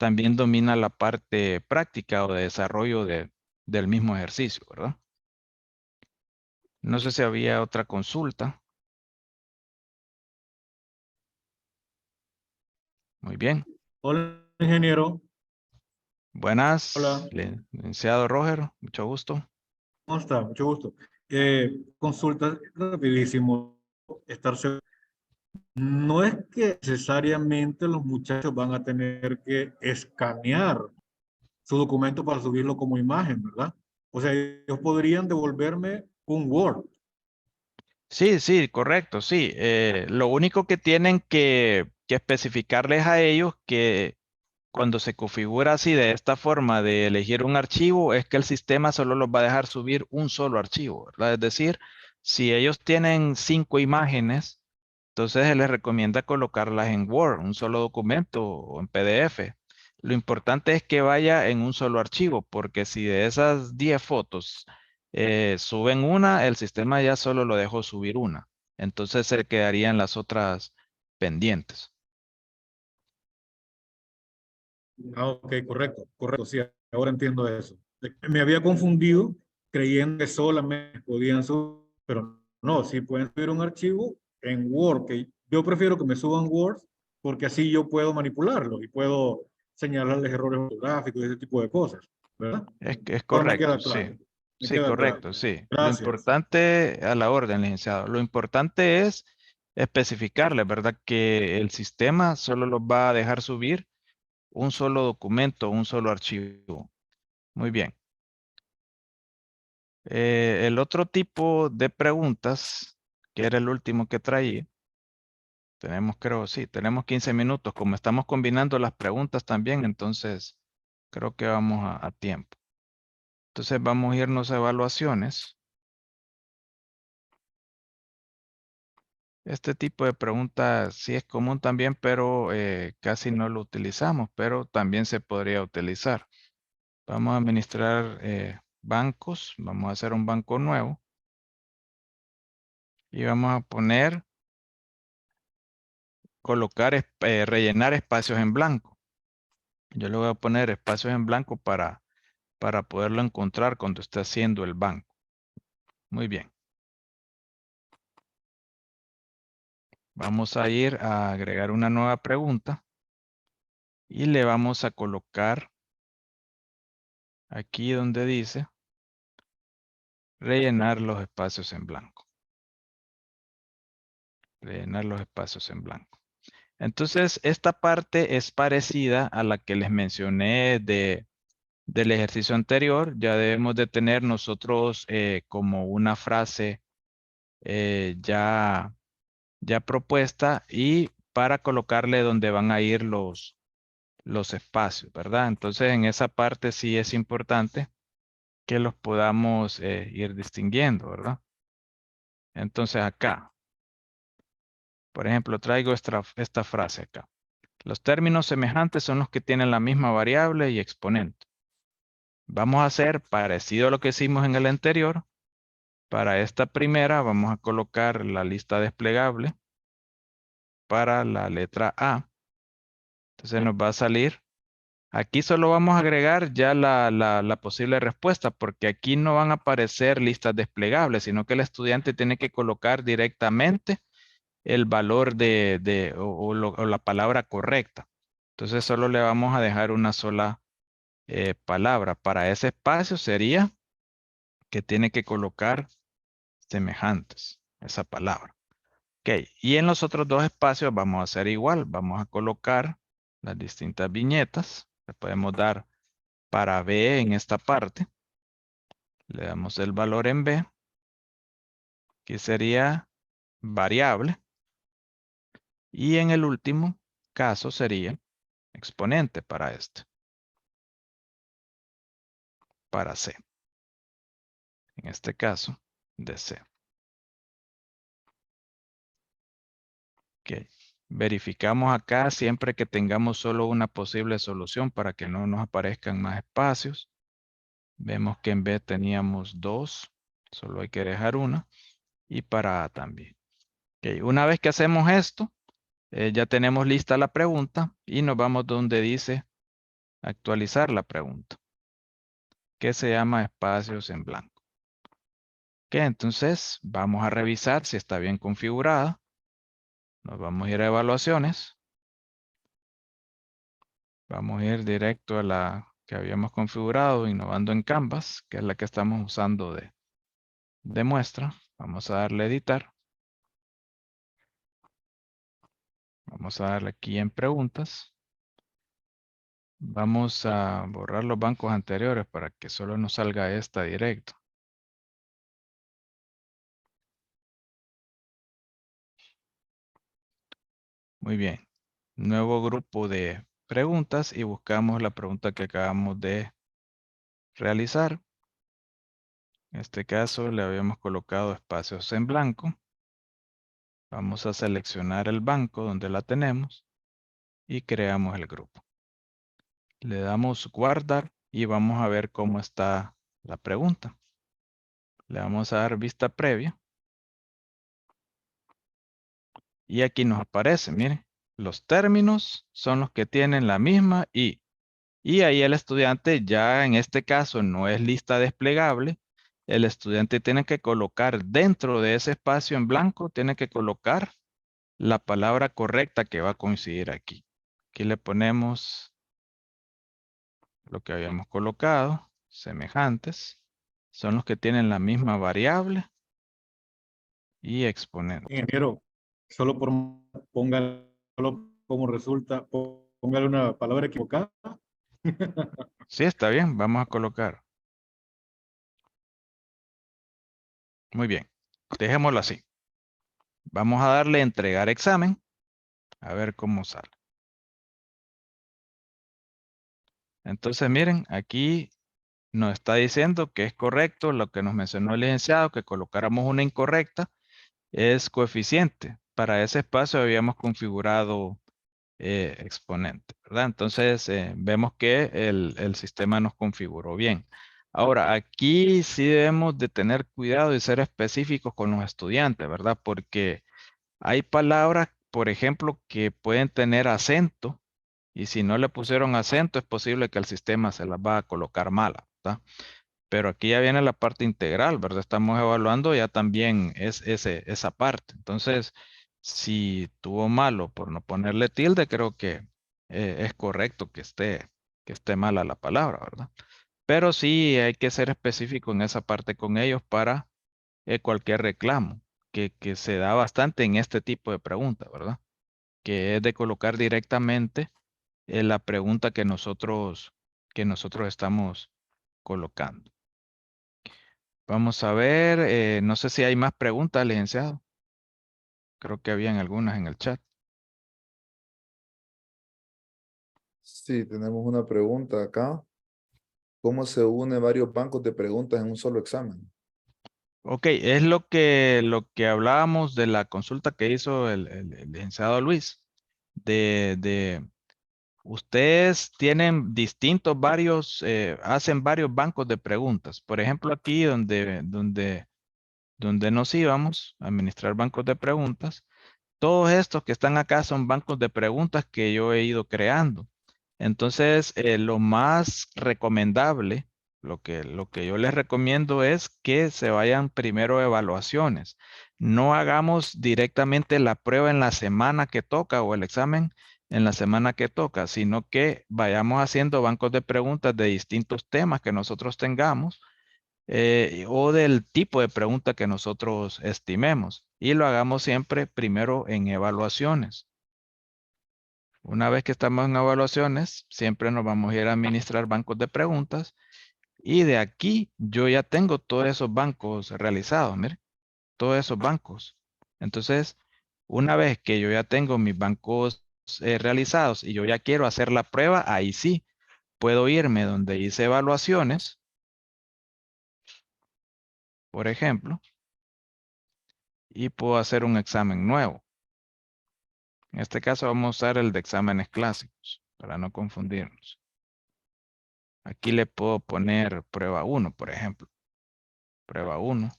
también domina la parte práctica o de desarrollo del mismo ejercicio, ¿verdad? No sé si había otra consulta. Muy bien. Hola, ingeniero. Buenas, Hola, licenciado Roger, mucho gusto. ¿cómo está? Mucho gusto. Consulta rapidísimo. Estar seguro. No es que necesariamente los muchachos van a tener que escanear su documento para subirlo como imagen, ¿verdad? O sea, ellos podrían devolverme un Word. Sí, sí, correcto, sí. Lo único que tienen que especificarles a ellos que cuando se configura así de esta forma de elegir un archivo, es que el sistema solo los va a dejar subir un solo archivo, ¿verdad? Es decir, si ellos tienen 5 imágenes, entonces se les recomienda colocarlas en Word, un solo documento o en PDF. Lo importante es que vaya en un solo archivo, porque si de esas 10 fotos suben una, el sistema ya solo lo dejó subir una. Entonces se quedarían las otras pendientes. Ah, ok, correcto, correcto. Sí, ahora entiendo eso. Me había confundido creyendo que solamente podían subir, pero no, sí pueden subir un archivo en Word, que yo prefiero que me suban Word porque así yo puedo manipularlo y puedo señalarles errores ortográficos y ese tipo de cosas, ¿verdad? Es Ahora me correcto, queda sí. claro, me Sí, queda claro. correcto, sí. Lo Gracias. importante, a la orden, licenciado, lo importante es especificarle, ¿verdad? Que el sistema solo los va a dejar subir un solo documento, un solo archivo. Muy bien. El otro tipo de preguntas, que era el último que traí, tenemos, creo, sí, tenemos 15 minutos. Como estamos combinando las preguntas también, entonces creo que vamos a tiempo. Entonces vamos a irnos a evaluaciones. Este tipo de preguntas sí es común también, pero casi no lo utilizamos, pero también se podría utilizar. Vamos a administrar bancos, vamos a hacer un banco nuevo y vamos a poner, rellenar espacios en blanco. Yo le voy a poner espacios en blanco para poderlo encontrar cuando esté haciendo el banco. Muy bien. Vamos a ir a agregar una nueva pregunta y le vamos a colocar aquí donde dice rellenar los espacios en blanco. Rellenar los espacios en blanco. Entonces, esta parte es parecida a la que les mencioné del ejercicio anterior. Ya debemos de tener nosotros como una frase ya propuesta y para colocarle donde van a ir los espacios, ¿verdad? Entonces, en esa parte sí es importante que los podamos ir distinguiendo, ¿verdad? Entonces, acá, por ejemplo, traigo esta frase acá. Los términos semejantes son los que tienen la misma variable y exponente. Vamos a hacer parecido a lo que hicimos en el anterior. Para esta primera vamos a colocar la lista desplegable para la letra A. Entonces nos va a salir. Aquí solo vamos a agregar ya la posible respuesta porque aquí no van a aparecer listas desplegables, sino que el estudiante tiene que colocar directamente el valor o la palabra correcta. Entonces solo le vamos a dejar una sola palabra. Para ese espacio sería que tiene que colocar semejantes, esa palabra. Ok, y en los otros dos espacios vamos a hacer igual. Vamos a colocar las distintas viñetas. Le podemos dar para B en esta parte. Le damos el valor en B, que sería variable. Y en el último caso sería exponente para este, para C. En este caso, de C. Ok. Verificamos acá siempre que tengamos solo una posible solución para que no nos aparezcan más espacios. Vemos que en B teníamos 2, solo hay que dejar una. Y para A también. Ok. Una vez que hacemos esto, ya tenemos lista la pregunta y nos vamos donde dice actualizar la pregunta, que se llama espacios en blanco. Ok, entonces vamos a revisar si está bien configurada. Nos vamos a ir a evaluaciones. Vamos a ir directo a la que habíamos configurado, innovando en Canvas, que es la que estamos usando de muestra. Vamos a darle a editar. Vamos a darle aquí en preguntas. Vamos a borrar los bancos anteriores para que solo nos salga esta directo. Muy bien. Nuevo grupo de preguntas y buscamos la pregunta que acabamos de realizar. En este caso le habíamos colocado espacios en blanco. Vamos a seleccionar el banco donde la tenemos y creamos el grupo. Le damos guardar y vamos a ver cómo está la pregunta. Le vamos a dar vista previa. Y aquí nos aparece, miren, los términos son los que tienen la misma I. Y ahí el estudiante ya en este caso no es lista desplegable. El estudiante tiene que colocar dentro de ese espacio en blanco, tiene que colocar la palabra correcta que va a coincidir aquí. Aquí le ponemos lo que habíamos colocado, semejantes. Son los que tienen la misma variable y exponente. Ingeniero, solo por póngalo como resulta, póngale una palabra equivocada. Sí, está bien, vamos a colocar. Muy bien, dejémoslo así. Vamos a darle a entregar examen, a ver cómo sale. Entonces, miren, aquí nos está diciendo que es correcto lo que nos mencionó el licenciado, que colocáramos una incorrecta, es coeficiente. Para ese espacio habíamos configurado exponente, ¿verdad? Entonces, vemos que el sistema nos configuró bien. Ahora, aquí sí debemos de tener cuidado y ser específicos con los estudiantes, ¿verdad? Porque hay palabras, por ejemplo, que pueden tener acento y si no le pusieron acento es posible que el sistema se las va a colocar mala, ¿verdad? Pero aquí ya viene la parte integral, ¿verdad? Estamos evaluando ya también esa parte. Entonces, si tuvo malo por no ponerle tilde, creo que es correcto que esté mala la palabra, ¿verdad? Pero sí hay que ser específico en esa parte con ellos para cualquier reclamo, que se da bastante en este tipo de preguntas, ¿verdad? Que es de colocar directamente la pregunta que nosotros estamos colocando. Vamos a ver, no sé si hay más preguntas, licenciado. Creo que habían algunas en el chat. Sí, tenemos una pregunta acá. ¿Cómo se une varios bancos de preguntas en un solo examen? Ok, es lo que hablábamos de la consulta que hizo el licenciado Luis. Ustedes tienen hacen varios bancos de preguntas. Por ejemplo, aquí donde nos íbamos a administrar bancos de preguntas, todos estos que están acá son bancos de preguntas que yo he ido creando. Entonces, lo más recomendable, lo que yo les recomiendo es que se vayan primero a evaluaciones. No hagamos directamente la prueba en la semana que toca o el examen en la semana que toca, sino que vayamos haciendo bancos de preguntas de distintos temas que nosotros tengamos o del tipo de pregunta que nosotros estimemos. Y lo hagamos siempre primero en evaluaciones. Una vez que estamos en evaluaciones, siempre nos vamos a ir a administrar bancos de preguntas y de aquí yo ya tengo todos esos bancos realizados, mire, todos esos bancos. Entonces, una vez que yo ya tengo mis bancos realizados y yo ya quiero hacer la prueba, ahí sí, puedo irme donde hice evaluaciones, por ejemplo, y puedo hacer un examen nuevo. En este caso vamos a usar el de exámenes clásicos para no confundirnos. Aquí le puedo poner prueba 1, por ejemplo. Prueba 1.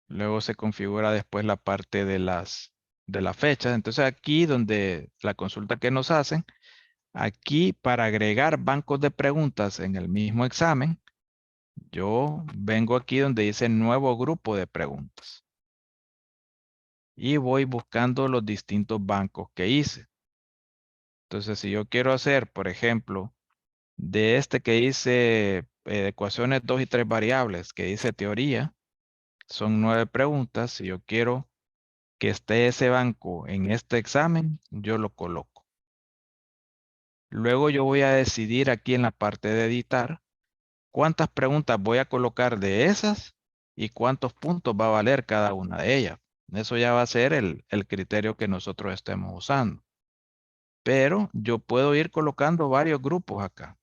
Luego se configura después la parte de las fechas. Entonces aquí donde la consulta que nos hacen, Aquí, para agregar bancos de preguntas en el mismo examen, yo vengo aquí donde dice nuevo grupo de preguntas. Y voy buscando los distintos bancos que hice. Entonces, si yo quiero hacer, por ejemplo, de este que dice ecuaciones 2 y 3 variables, que dice teoría, son 9 preguntas. Si yo quiero que esté ese banco en este examen, yo lo coloco. Luego yo voy a decidir aquí en la parte de editar cuántas preguntas voy a colocar de esas y cuántos puntos va a valer cada una de ellas. Eso ya va a ser el criterio que nosotros estemos usando. Pero yo puedo ir colocando varios grupos acá.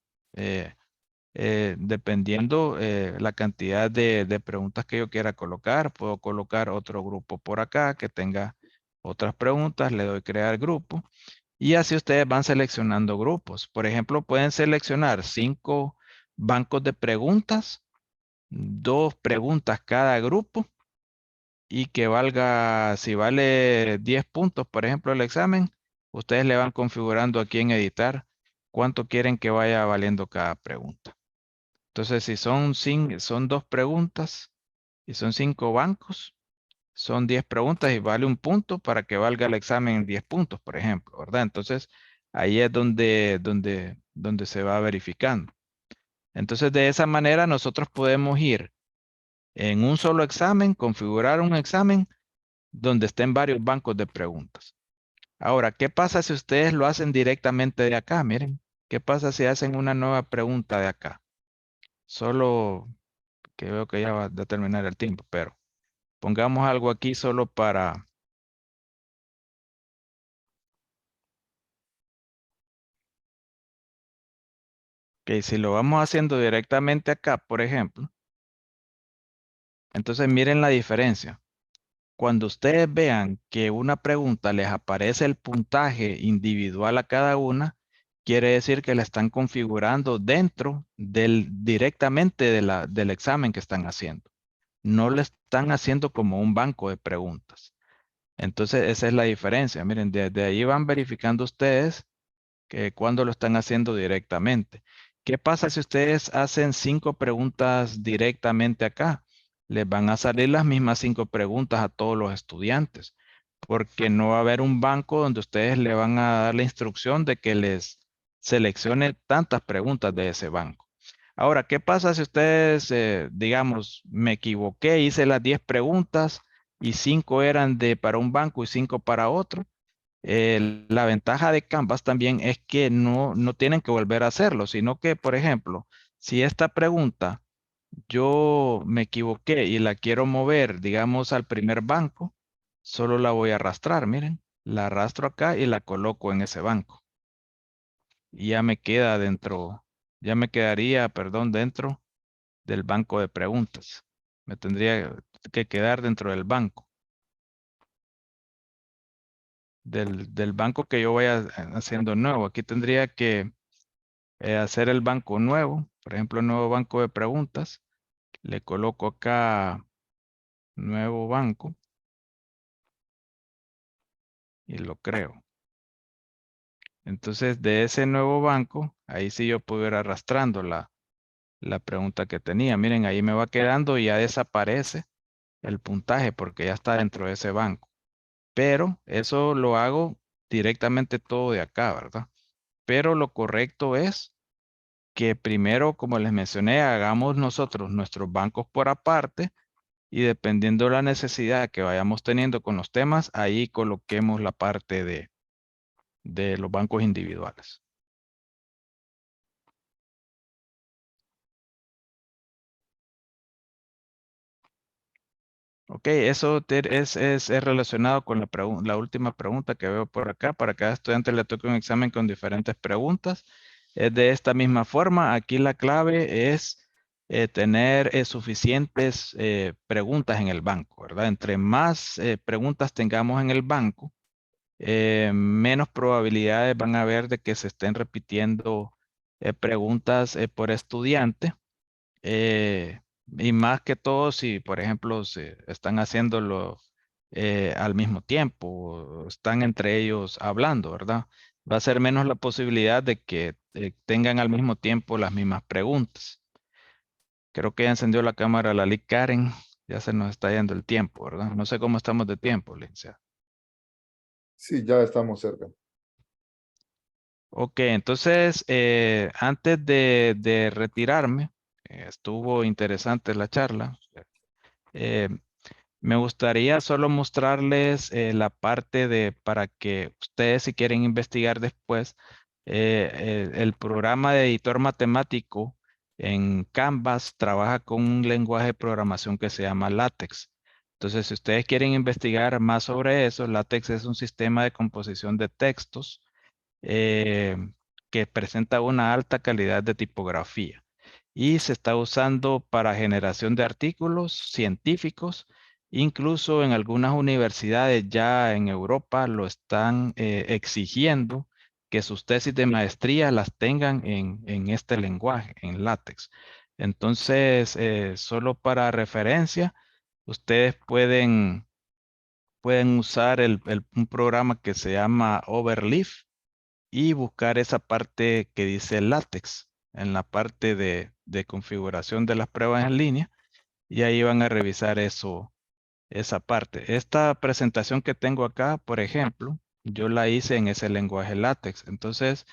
Dependiendo la cantidad de preguntas que yo quiera colocar, puedo colocar otro grupo por acá que tenga otras preguntas, le doy crear grupo y así ustedes van seleccionando grupos. Por ejemplo, pueden seleccionar 5 bancos de preguntas, 2 preguntas cada grupo y que valga, si vale 10 puntos, por ejemplo, el examen, ustedes le van configurando aquí en editar cuánto quieren que vaya valiendo cada pregunta. Entonces, si son 2 preguntas y son 5 bancos, son 10 preguntas y vale un punto para que valga el examen 10 puntos, por ejemplo, ¿verdad? Entonces, ahí es donde se va verificando. Entonces, de esa manera nosotros podemos ir en un solo examen, configurar un examen donde estén varios bancos de preguntas. Ahora, ¿qué pasa si ustedes lo hacen directamente de acá? Miren, ¿qué pasa si hacen una nueva pregunta de acá? Solo que veo que ya va a terminar el tiempo, pero pongamos algo aquí solo para... Que si lo vamos haciendo directamente acá, por ejemplo, entonces miren la diferencia. Cuando ustedes vean que una pregunta les aparece el puntaje individual a cada una, quiere decir que la están configurando dentro directamente del examen que están haciendo. No le están haciendo como un banco de preguntas. Entonces, esa es la diferencia. Miren, desde ahí van verificando ustedes que cuando lo están haciendo directamente. ¿Qué pasa si ustedes hacen 5 preguntas directamente acá? Les van a salir las mismas 5 preguntas a todos los estudiantes, porque no va a haber un banco donde ustedes le van a dar la instrucción de que les seleccione tantas preguntas de ese banco. Ahora, ¿qué pasa si ustedes, digamos, me equivoqué, hice las 10 preguntas y 5 eran para un banco y 5 para otro? La ventaja de Canvas también es que no tienen que volver a hacerlo, sino que, por ejemplo, si esta pregunta yo me equivoqué y la quiero mover, digamos, al primer banco, solo la voy a arrastrar, miren, la arrastro acá y la coloco en ese banco. Y ya me queda dentro, ya me quedaría, perdón, dentro del banco de preguntas. Me tendría que quedar dentro del banco. Del banco que yo vaya haciendo nuevo. Aquí tendría que hacer el banco nuevo, por ejemplo, nuevo banco de preguntas. Le coloco acá nuevo banco y lo creo. Entonces, de ese nuevo banco, ahí sí yo puedo ir arrastrando la pregunta que tenía. Miren, ahí me va quedando y ya desaparece el puntaje porque ya está dentro de ese banco. Pero eso lo hago directamente todo de acá, ¿verdad? Pero lo correcto es que primero, como les mencioné, hagamos nosotros nuestros bancos por aparte y dependiendo de la necesidad que vayamos teniendo con los temas, ahí coloquemos la parte de los bancos individuales. Ok, eso es relacionado con la última pregunta que veo por acá. Para cada estudiante le toca un examen con diferentes preguntas. Es de esta misma forma. Aquí la clave es tener suficientes preguntas en el banco, ¿verdad? Entre más preguntas tengamos en el banco, menos probabilidades van a haber de que se estén repitiendo preguntas por estudiante. Y más que todo, si por ejemplo se están haciéndolo al mismo tiempo, o están entre ellos hablando, ¿verdad? va a ser menos la posibilidad de que tengan al mismo tiempo las mismas preguntas. Creo que ya encendió la cámara la Lic Karen. Ya se nos está yendo el tiempo, ¿verdad? No sé cómo estamos de tiempo, licenciado. Sí, ya estamos cerca. Ok, entonces, antes de retirarme, estuvo interesante la charla. eh, Me gustaría solo mostrarles la parte para que ustedes si quieren investigar después, el programa de editor matemático en Canvas trabaja con un lenguaje de programación que se llama LaTeX. Entonces, si ustedes quieren investigar más sobre eso, LaTeX es un sistema de composición de textos eh, que presenta una alta calidad de tipografía y se está usando para generación de artículos científicos. Incluso en algunas universidades ya en Europa lo están exigiendo que sus tesis de maestría las tengan en este lenguaje, en LaTeX. Entonces, solo para referencia, ustedes pueden usar un programa que se llama Overleaf y buscar esa parte que dice látex en la parte de configuración de las pruebas en línea y ahí van a revisar esa parte. Esta presentación que tengo acá, por ejemplo, yo la hice en ese lenguaje látex. Entonces,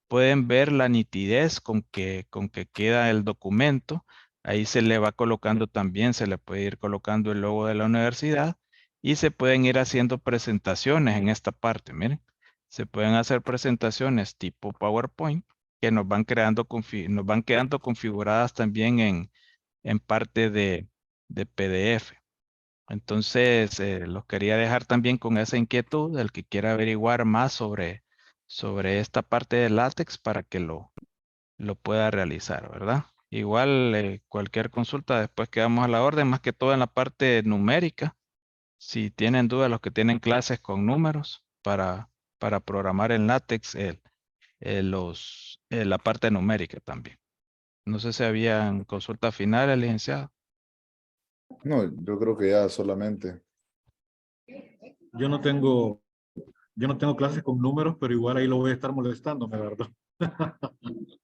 pueden ver la nitidez con que queda el documento. Ahí se le va colocando también, se le puede ir colocando el logo de la universidad y se pueden ir haciendo presentaciones en esta parte. Miren, se pueden hacer presentaciones tipo PowerPoint que nos van quedando configuradas también en parte de PDF. Entonces, los quería dejar también con esa inquietud, el que quiera averiguar más sobre esta parte de látex para que lo pueda realizar, ¿verdad? Igual, cualquier consulta después quedamos a la orden, más que todo en la parte numérica. Si tienen dudas los que tienen clases con números para programar en látex, la parte numérica también. No sé si habían consultas finales, licenciado. No, yo creo que ya solamente. Yo no tengo, yo no tengo clases con números, pero igual ahí lo voy a estar molestando, la verdad.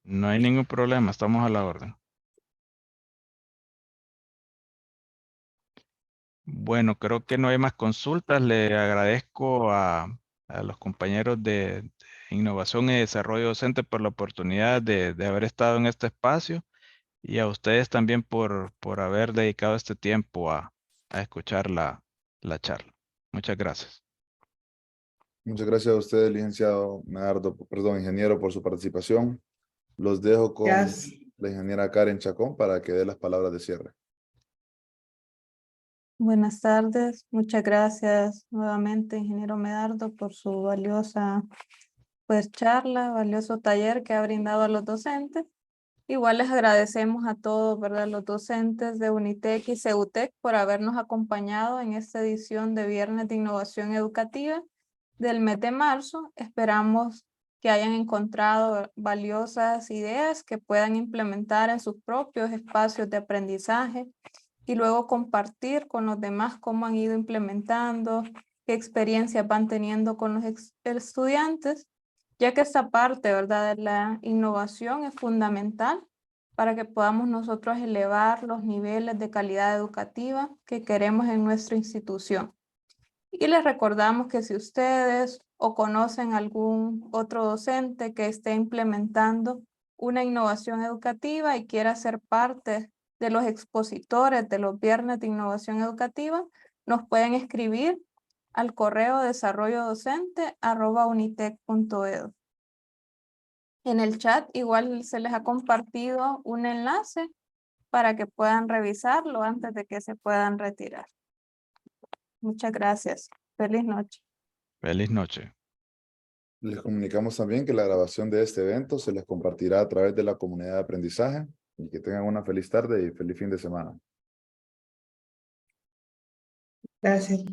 No hay ningún problema, estamos a la orden. Bueno, creo que no hay más consultas. Le agradezco a los compañeros de Innovación y Desarrollo Docente por la oportunidad de haber estado en este espacio y a ustedes también por haber dedicado este tiempo a escuchar la charla. Muchas gracias. Muchas gracias a usted, licenciado Medardo, perdón, ingeniero, por su participación. Los dejo con Gracias. la ingeniera Karen Chacón para que dé las palabras de cierre. Buenas tardes, muchas gracias nuevamente, ingeniero Medardo, por su valiosa charla, valioso taller que ha brindado a los docentes. Igual les agradecemos a todos, ¿verdad? Los docentes de Unitec y CEUTEC por habernos acompañado en esta edición de Viernes de Innovación Educativa del mes de marzo. Esperamos que hayan encontrado valiosas ideas que puedan implementar en sus propios espacios de aprendizaje y luego compartir con los demás cómo han ido implementando, qué experiencias van teniendo con los estudiantes, ya que esta parte, ¿verdad?, de la innovación es fundamental para que podamos nosotros elevar los niveles de calidad educativa que queremos en nuestra institución. Y les recordamos que si ustedes o conocen algún otro docente que esté implementando una innovación educativa y quiera ser parte de los expositores de los viernes de innovación educativa, nos pueden escribir al correo desarrollodocente@unitec.edu. En el chat igual se les ha compartido un enlace para que puedan revisarlo antes de que se puedan retirar. Muchas gracias. Feliz noche. Feliz noche. Les comunicamos también que la grabación de este evento se les compartirá a través de la comunidad de aprendizaje y que tengan una feliz tarde y feliz fin de semana. Gracias.